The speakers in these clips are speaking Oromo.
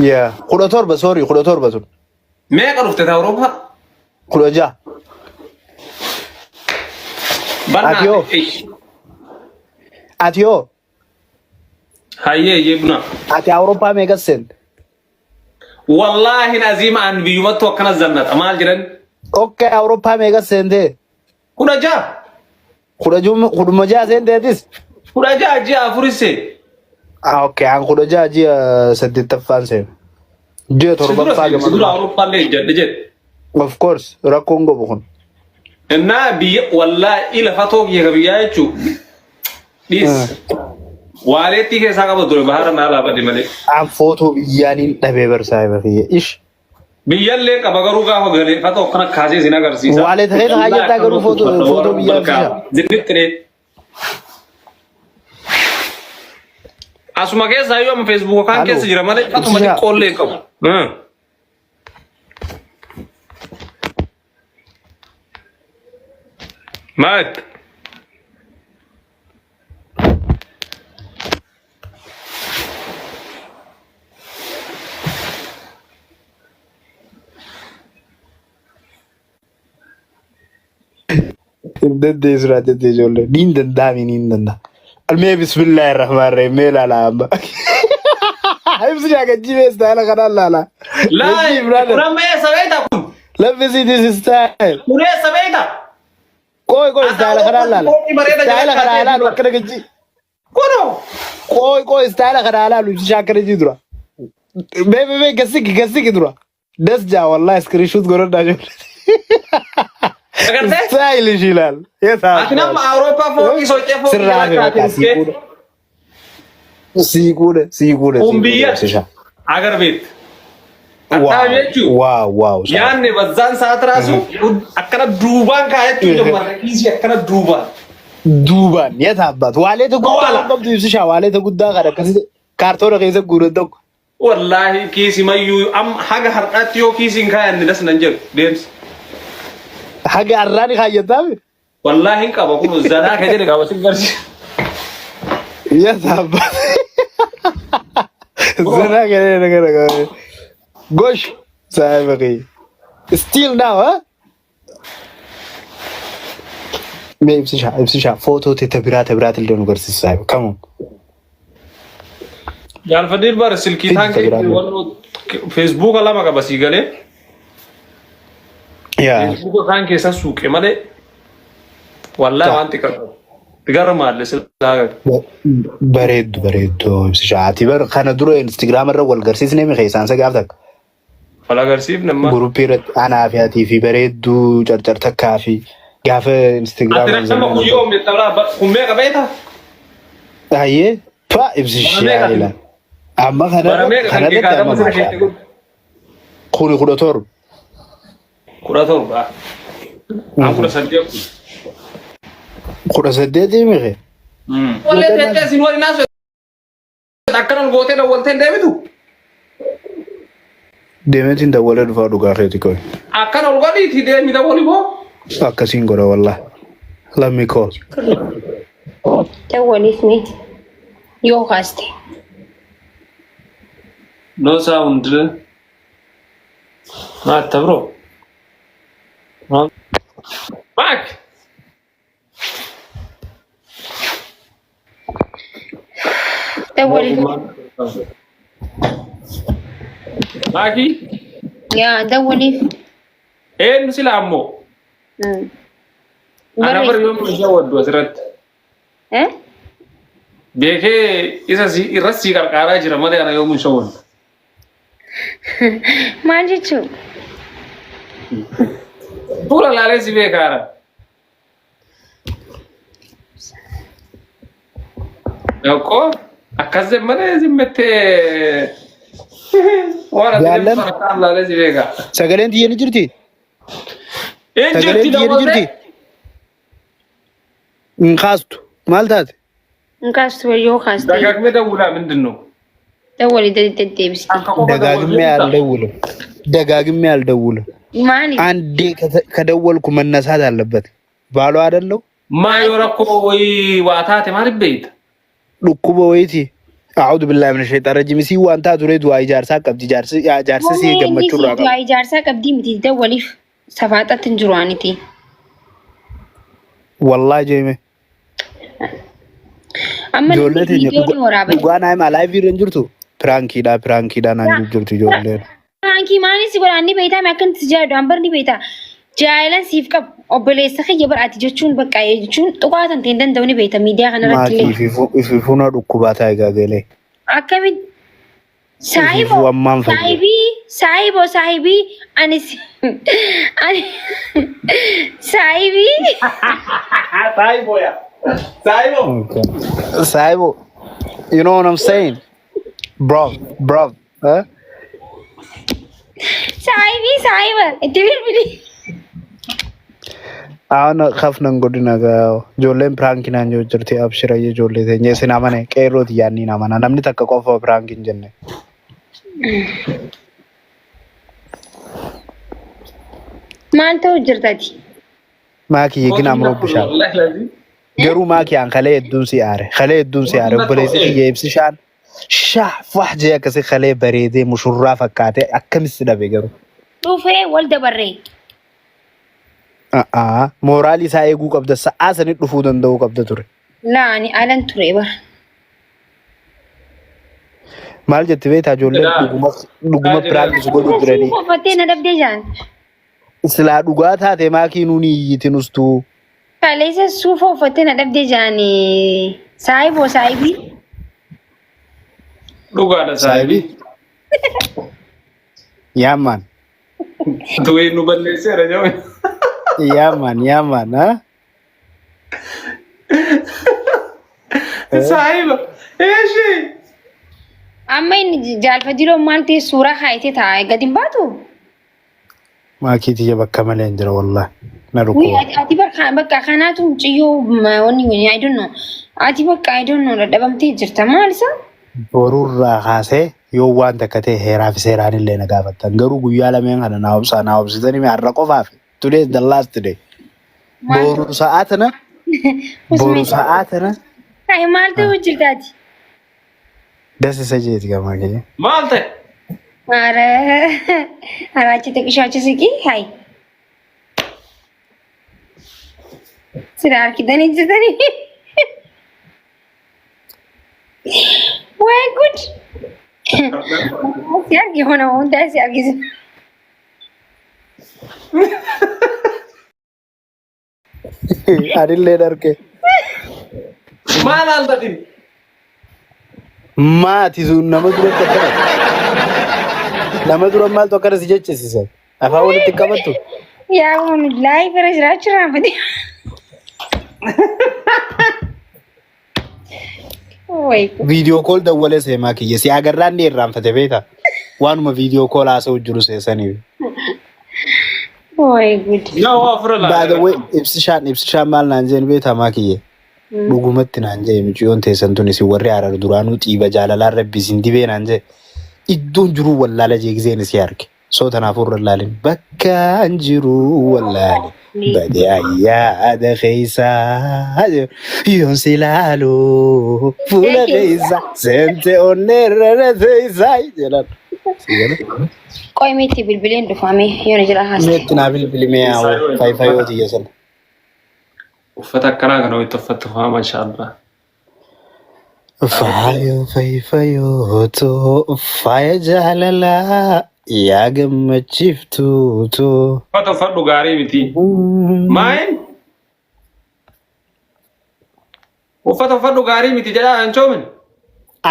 يا كل تربة سوري كل تربة سوري ما قرفت أوروبا كل جا أتيو أتيو هاي يبنا أتي أوروبا ميجا سنت والله نازيم عن بيومات وكنا الزنات أمال جرن أوكي أوروبا ميجا سنت كنا جا كل مجا سنت هذيس كنا جا فريسة أوكي عن كل جا سنت تفان سن جي تربة فاجة سدور أوروبا ليه جد of course راكونغو بكون النبي والله إلى فتوك يغبيا يشوف ديس والدتي كيسا بدور بحر نالا بدي ملك عم فوتو يعني نبي برسايبه فيه إيش بيجلي كباغرو كا هغلي فتو كنا كاسي زينا غرسيسا والد هين هاي تاغرو فوتو بيجلي ذكر كري اسما كيسا يوم فيسبوك كان كيسا جرا ملك فتو مدي كول لي كم مات دد يزرع دد يجول دين دامي نين دندا المي بسم الله الرحمن الرحيم لا لا امسك يا جيب ستايل خلاص لا لا لا كرام ما سويتا لبسي دي ستايل كوري سويتا كوي ستايل خلاص لا ستايل خلاص لا وكره جي كوي ستايل خلاص لا لو شاكر جي درا بي قسك درا دس جا والله سكرين شوت غور داجو ستايل جيلال يا صاحبي احنا مع اوروبا فوق سوتي فوق سيكوره أمبية أجر بيت واو يعني بزان ساعات راسو أكنا دوبان كايت تيجي مرة كيسي أكنا دوبان يا ثابت والله تقول طب تيجي والله تقول ده غير كذا كارتون كذا قرودك والله كيسي ما يو أم حاجة حرقات يو كيسي كاي ندرس ننجر ديمس حاجة عراني خاية تابي والله إنك بقول زنا كذا لك أبغى سيجارش يا ثابت زنا كذا Gosh, صاحبي. Still now, huh? ما يبصيش فوتو تبرات اللي نقرس صاحب. Come on. يعني فدير بار سلكي ثانك فيسبوك الله ما كبسي قاله. فيسبوك ثانك يسا سوق ماله. والله ما أنت كذا. تقرر ما لسه لاعب. بريد يبصيش عاتبر خنا درو إنستغرام الرجال قرسيس نيمي خيسان سجافتك. ولا قرسيف نما جروبيرت أنا في هاتي في بريد جرجر تكافي قافة إنستغرام أترى كم يوم يتطلع كم كبيتها هاي فا إبزيش يا أما خنا ده خوني كوراتور بقى أنا كوراسدية دي مغي ولا تتسين ولا ناس أكرر الغوتين أولتين دايمدو ديمتين دولة دفعوا قاخيتي كوي أكان الغالي تدي ميدا ولي بو أكاسين قرا والله let me call دول اسمي يوغاستي no sound ما تبرو باك دولي باكي يا دولي إيه نسي لامو أنا بريوم مجاود وزرت إيه بيكي إذا زي راسي كاركارا جرا ما ده أنا يوم مجاود ما جيتشو طول الليل زي بيكارا يوكو أكذب ما زي متى جالن سجلين دي نجرتي انخاستو مالتات انخاستو يوغاستي دقاقمي دولا من دنو دولي دي بس ደጋግሜ አልደውልም አንዴ ከደወልኩ መነሳት አለበት ባሉ አይደለው ማዮራኮ ወይ ዋታቴ ማለት ቤት ዱኩቦ ወይቲ أعوذ بالله من الشيطان الرجيم سي وانتا تريد واي جارسا قبدي جارسا سي قمتشو راقب واي جارسا قبدي متي دوليف سفاطة تنجروانيتي والله جيمي أما جولتي فيديو ورابط وانا ما لايف رنجرتو برانكي دا نانجرتو جولت فرانكي ماني سيقول عني بيتا ما كنت تجاهدو أمبرني بيتا جايلان سيفكب أبليس خي جبر أتجتشون بقى يجتشون تقاطن تندن دوني بيتا ميديا خنا ما ركلي في فونا ركوباتا يقاقلي أكمل صاحبي أنا صاحبي Saibo, you know what I'm saying? Bro, huh? صاحبي أنت بيلي أنا خاف نقول نجا جولين برانكين أنجو جرتي أبشر أيه جولي ثاني جالس نامنه كيرو تياني نامنا نامني تك كوفا برانكين جنة ما أنت وجرتاتي ما كي يجي نامرو بشان جرو ما كي عن خليه الدون سيارة وبليس يجيبس شان شح فح جاي كسي خليه بريدة مشورة فكاتة أكمل سنة بيجرو شوفه ولد بري مورالي سايقو قبضة ساعة نتلفودن دو قبضة توري لا أنا ألن توري بر maal jette beektaa ijoolleen dhuguma piraaktis godhu turanii. Uffattee na dabdee jaan. Silaa dhugaa taate maakii nuuni iyyitin ustuu. Kaleessa suufa uffattee na dabdee jaan saayibii. Dhugaadha saayibii. Yaamaan. Du'ee nu balleesseera jawwe. Yaamaan haa. Saayiba eeshi. Amma inni jaalfajiroo maal ta'e suuraa kaayitee taa'e gadi hin baatu. Maakii tiyya bakka malee hin jira wallah. Na dhukkoo. Ati bakka kanaatu ciyyoo wanni I don't know. Ati bakka I don't know dadhabamtee jirta maal isa? Boruurraa kaasee yoo waan takka ta'e heeraa fi seeraan illee na gaafattan garuu guyyaa lameen kana naa obsitanii har'a qofaaf today is the last day. Boru sa'aatana. Ay maal ta'u jirtaati? Das isa jeeti gamaa kee. Maal ta'e? Haraachi xiqqishaachuu siqii hayi. Sira harkitanii jirtanii. Way good. Si argi hona hundaa si argisi. Adillee darge. Maal albatin? Maati sun nama duratti akkana. Nama dura maaltu akkana si jechisiisan? Afaan walitti qabattu? Yaa kun laayif irra jiraachuu raafate. Viidiyoo kool dawwalee seemaa kiyya si agarraan ni irraanfate beektaa? Waanuma viidiyoo kool haasa'u jiru seesaniif. By the way, ibsishaan maal naan jeen beektaa maa kiyya? Dhugumatti naan jee mucayyoon teessan tuni si warri harar duraanuu xiiba jaalalaan rabbi sin dibee naan jee iddoon jiruu wallaala jeegiseen si arge soo tanaafuu irra laalin bakkaan jiruu wallaale badee ayyaada keeysaa yoon si laaluu fuula keeysaa seente onneerra teeysaa jedhan. Qoy meetti bilbileen dhufame yoona jira haasa'e. Meetti naa bilbilimee yaa'u faayifayoo tiyya sana. Uffata akkanaa kana wayita uffattu fa'aa maashaallah. Faayoo too faaya jaalalaa yaa gammachiiftuu too. Uffata uffadhu gaarii miti. Maayin? Uffata uffadhu gaarii miti jedhaa anchoomin.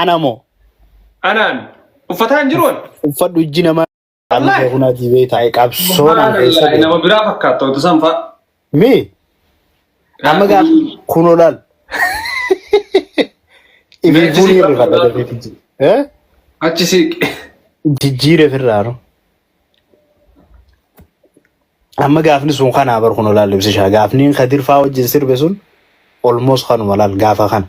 Anamoo. Anaan. Uffataan jiruun. Uffadhu ijji namaa. Amma kunaa dibee taa'ee qabsoonaan keessa. Nama biraa fakkaata wayita san fa'a. Mee? Amma gaaf kunoo laal. Ifiifuu irra fadhate fiti. Achi siiqe. Jijjiire firraaro. Amma gaafni sun kanaa bar kunoo laal ibsishaa gaafni Kadir fa'aa wajjin sirbe sun almost kanuma laal gaafa kana.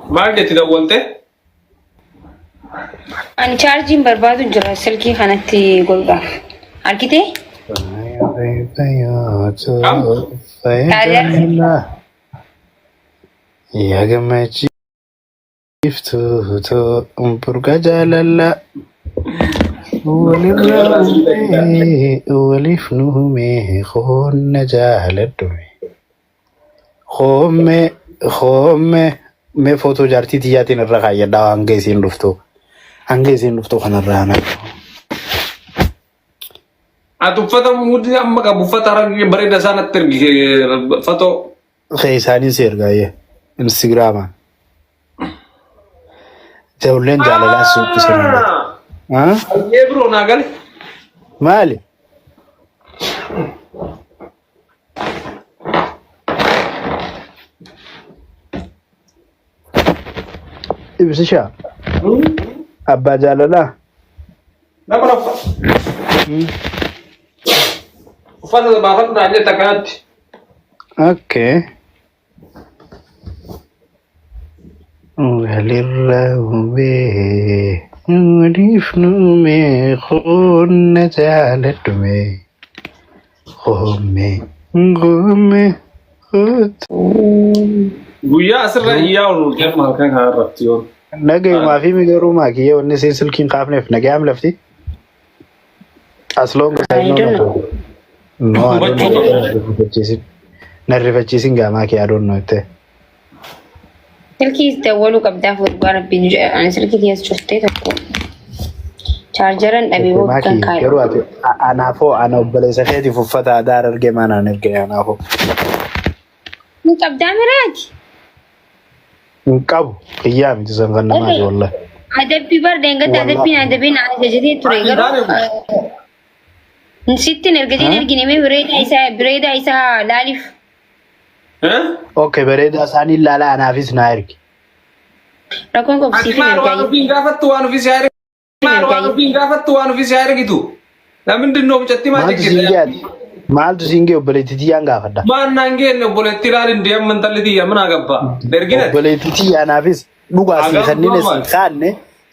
Maal jetti dawwalte? Ani chaarjiin barbaadu jira silkii kanatti golgaaf. Argitee? يا جماعة شفتو برقة جلالة ولفنومي خون جالدومي خومي مي فوتو جارتي تياتي نرغا يدا هنگيسين لفتو خنرانا فتو مودي أما كابو فتو راني بريدة سنة ترجي فتو خيساني سيرغاية انستغراما جولين جاللا سوق سنة ها برو ناقل مالي ibsisha abba jalala لا برا فتو باخد ناجي تكات اوكي وللرهبه ولفنومي خون جالتمي خومي ويا أسرع ياو كيف ما كان هاربتيون نجي ما في مقرو ما كيه ونسي سلكين قافنا في نجي عم لفتي أصلهم كسائنون no نرفعشين جامعة كي أدون نوته سلكي استولوا كبدا فوتبال بينجا أنا سلكي دياس شفتي تكو chargeran أبي هو كان كاي أنا فو أنا بلس خيتي ففتة دار الجمانة نرجع أنا فو كبدا مراتي كابو قيامي تسمعنا ما والله أدبي بردين قد أدبين على جديد تريجر نسيت نرجع مي بريدة إيسا لالف ها أوكي بريدة ثاني لا أنا في سنايرك ركون كوب سيفي وانو بينغافت وانو في سعر وانو بينغافت وانو في سعر gitu لمن دنو بجتي ما تكيد مالtu singe obboleetti yaa fadda maan nangeen obboleetti laalin deem mentality ya mana gabba dergina obboleetti anaafis dhugaa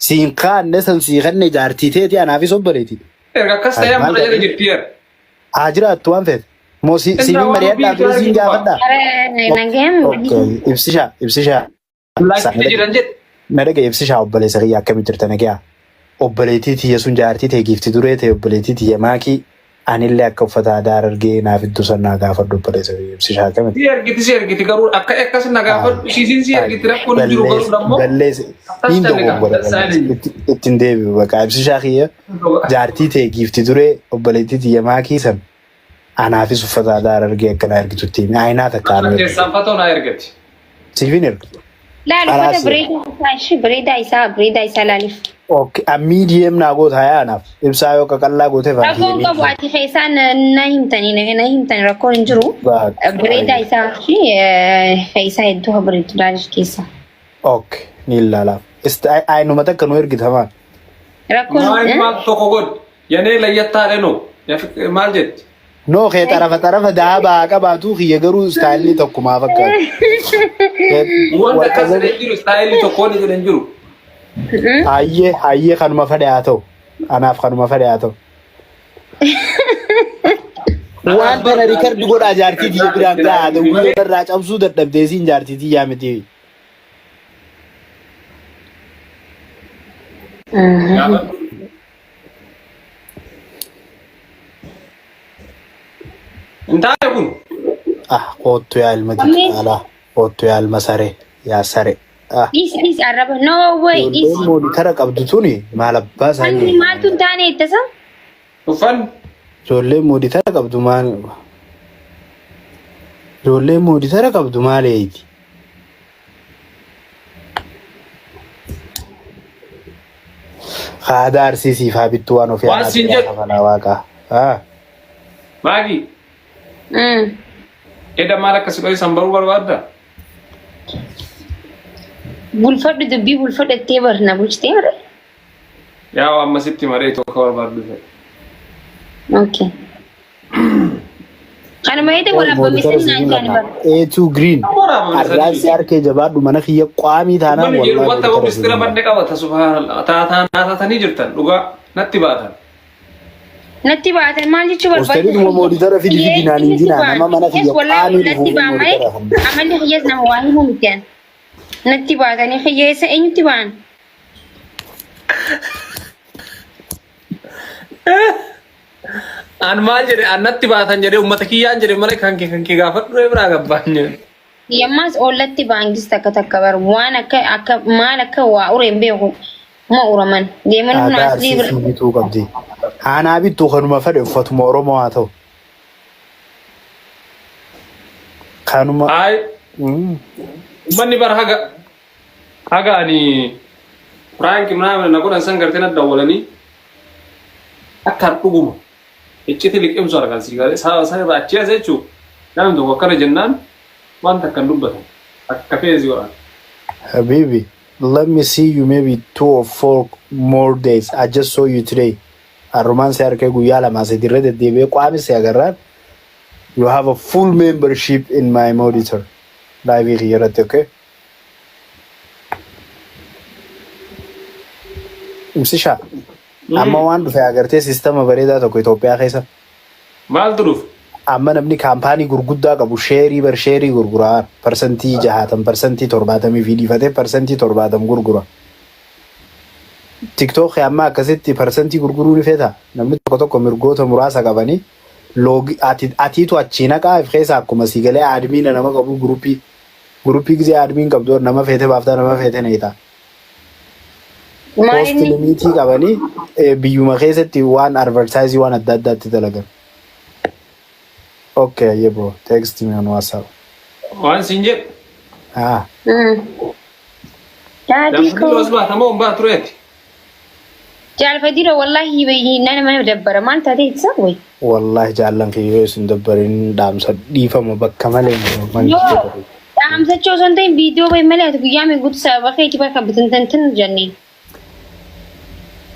siin kaanne san sii kanne jaartiteeti anaafis obboleetti erga kasta ya mana jere jittier ajiraattu waan feet moo siin mari'adhaa ture siin gaafadha nangeen ibsisha laakiti jiran jet nadaga ibsisha obboleessa kiyya akkamitti jirta nagaa obboleetti tiyya sun jaartii ta'e giifti duree ta'e obboleetti tiyya maakii anillee akka uffata aadaa argee naaf iddoo sannaa gaafadhu obboleessa ibsishaa akkamitti. Si ergiti garuu akka akkas na gaafadhu isiisin si ergiti rakkoon jiru garuu dammoo. Balleessa hin dogoggora ittiin deebi'u bakka ibsishaa kiyya jaartii ta'e giifti duree obboleettii tiyya maakii san anaafis uffata aadaa argee akka na ergitutti ayinaa takka ana keessaan fatoo na ergati. Siifin erga. Laal uffata bareedaa isaa laaliif. Okay, a medium na go thaya na. Ibsa yo kakalla go the fa. Rakon ko buati kaysan na himtani rakon injuru. Greda isa ki kaysa iddu habrit dalish kisa. Okay, nillala. Ay no mata kanu ergi thama. Rakon. Ma to ko god. Yane layatta leno. Ya maljet. No khe tarafa da ba ka ba tu khiye garu style to kuma fakka. Wanda kasare jiru style to ko ni jiru. Hayyee kanuma fadhe haa ta'u. Anaaf kanuma fadhe haa ta'u. Waan kana riikardi godhaa jaartii tiyya biraan gahaa ta'u guyyaa irraa cabsuu dadhabdee siin jaartii tiyyaa miti. Intaale kun. Kottu yaa ilma diqaalaa. Kottu yaa ilma saree. Yaa saree. Is Arab. No way. Is. Modi kara qabdu tuni maal abbaa isaanii. Maaltu taane ittasa? Ufan. Ijoollee modi tara qabdu maal? Ijoollee modi tara qabdu maaleeti? Haada arsiisiif haa bittu waan ofii haa waaqa. Maagi. Eda maal akkas godhe sambaruu barbaadda? Bulfadhu dubbii bulfadhattee barna bulchitee bara. Yaa amma sitti maree tokko barbaaddu. Okay. Kana mayete wala bamisin naan kan bar. A2 green. Arraasi harkee jabaadhu mana kiyya qaamii taanaan wallahi. Yeroo wanta bistira badde qabata subhanallah. Taatanii jirtan dhugaa natti baatan. Natti baatan maal jechuu barbaadu? Ostanii dhuma mooditara fidi naan hin jinaa nama mana kiyya qaamii natti baamee amalli kiyyas nama waa himu miteen. natti baatanii hiyyeessa eenyutti ba'an? An maal jedhe annatti baatan jedhe ummata kiyyaan jedhe malee kan kee gaafadhu biraa gabbaan jedhe. Yammaas ollatti ba'angis takka bar waan akka maal akka waa ureen beeku ma uraman deeman hunaas liibra. Bituu qabdi. Haanaa bittuu kanuma fedhe uffatuma Oromoo haa ta'u. Kanuma. Ay. Manni bar haga ani Frank mana na godhan san gartee na dawwalanii akka dhuguma. Icciti liqimsu argan sigare sa irraa achi as jechuun namni tokko akkana jennaan wanta kan dubbatan akka feezi godhan. Habibi, let me see you maybe 2 or 4 more days. I just saw you today. Arroman se arke guyyaa lama asitirra deddeebi'ee qaami se agarraan. You have a full membership in my monitor. Live irratti, okay? Imsisha. Amma waan dhufe agartee sistema bareedaa tokko Itoophiyaa keessa. Maaltu dhufu? Amma namni kaampaanii gurguddaa qabu sheerii gurguraa parsantii 60 parsantii 70 fi dhiifatee parsantii 70 gurgura. TikTok amma akkasitti parsantii gurguruu ni feeta. Namni tokko mirgoota muraasa qabanii atiitu achi naqaa keessa akkuma si galee admiina nama qabu guruppii gisee admiin qabdu nama feete baaftaa nama feete neeta. Post limitii qabanii biyyuma keessatti waan advertising waan adda addaatti dalagan. Okay, yeah bro. Text me on WhatsApp. Waan siin jedhu. Daadii koo. Damfii osoo baatamoo hin baatu reeti. Jaalfadira wallahi bayi nama dabbara maal taatee ibsa way. Wallahi jaallan kiyyoo isin dabbarin dhaamsa dhiifama bakka malee. Dhaamsachoo osoo hin ta'in viidiyoo bayi malee ati guyyaa meequutu sababa keetii bakka bitantantan jennee.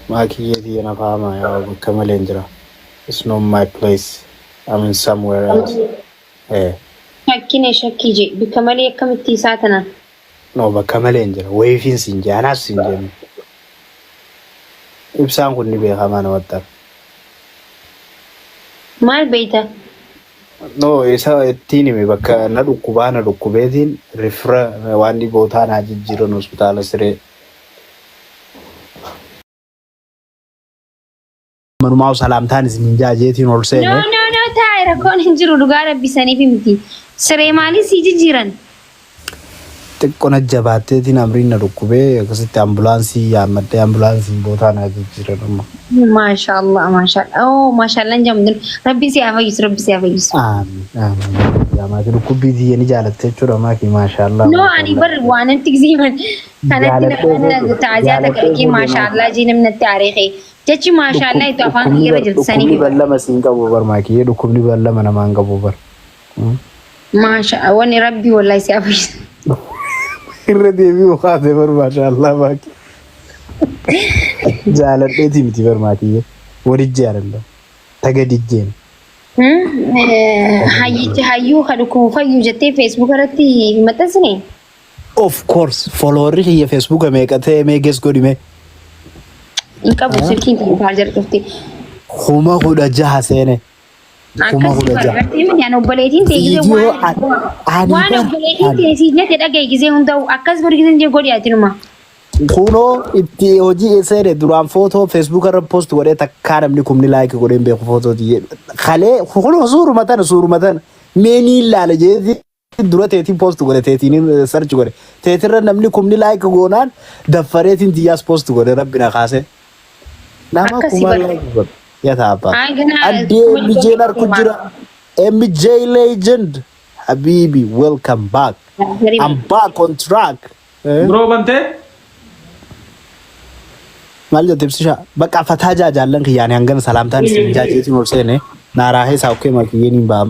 Maakiyyeetii yana fahama yaa bakka malee hin jira. It's not my place. I'm in somewhere else. Shakkii je bakka malee akkamitti isaa tanaan. No bakka malee hin jira. Weefiin siin jee anaas siin jennu. Ibsaan kun ni beekamaa namatti arga. Maal beeyta? No isa ittiin hime bakka na dhukkubeetiin rifra waan dhibootaa naa jijjiiran hospitaala siree. Manumaa salaamtaan isin jaajeetiin ol seene. No taa'e rakkoon hin jiru dhugaa rabbisaniif miti. Siree maalii si jijjiiran? Xiqqoon ajjabaatteetiin amriin na dhukkubee akkasitti ambulaansii yaammaddee ambulaansiin bootaa naa jijjiiran amma. Maashaallah. Oh maashaallah jamdun. Rabbi si haa fayyisu. Amiin. Yaamaati dhukkubbii tiyya ni jaalatte jechuudha maaki maashaallah. No ani bar waanatti gizeeman kanatti na taaziyaa takakii maashaallah jinim natti areeqee. Jechi maashaallah itu afaan irra jirtu sanii. Dhukkubni ballama siin qabu bar maaki dhukkubni ballama namaan qabu bar. Maashaallah wani rabbi wallahi si haa fayyisu. Irra deebi'uu kaasee bar maashaallah maaki. Jaaladheetii miti bar maaki walitti jaalalla. Taga dijjeen. Hayyuu kadhukuu fayyuu jettee Facebook irratti maxxansine. Of course followerri kiyya Facebook meeqa ta'e meeqas godhime. In qabu silkiin faal jalqabte. 16,000 seene. 16,000. Yaan obboleetiin teessise waan obboleetiin teessisne dhagaye gisee hunda'u akkas godhigisen godhi atinuma. Kunoo itti hojii seene duraan footoo Facebook irra post godhee takkaa namni kumni laayik godheen beeku footootii kalee kunoo suuruma tana meenii ilaala jeeti dura teetiin post godhe teetiin search godhe teetirra namni kumni laayik goonaan daffareetiin tiyyaas post godhe rabbina kaase nama kuma laayik godhe yataa abbaa addee MJ narku jira MJ legend Habibi welcome back I'm back on track Bro bantee maal jette ibsisha bakka fataa jaallan kiyyaan hangan salaamtaan isin jaajeetiin ol seene naaraahee isaa okkee makiyyeen hin ba'amu.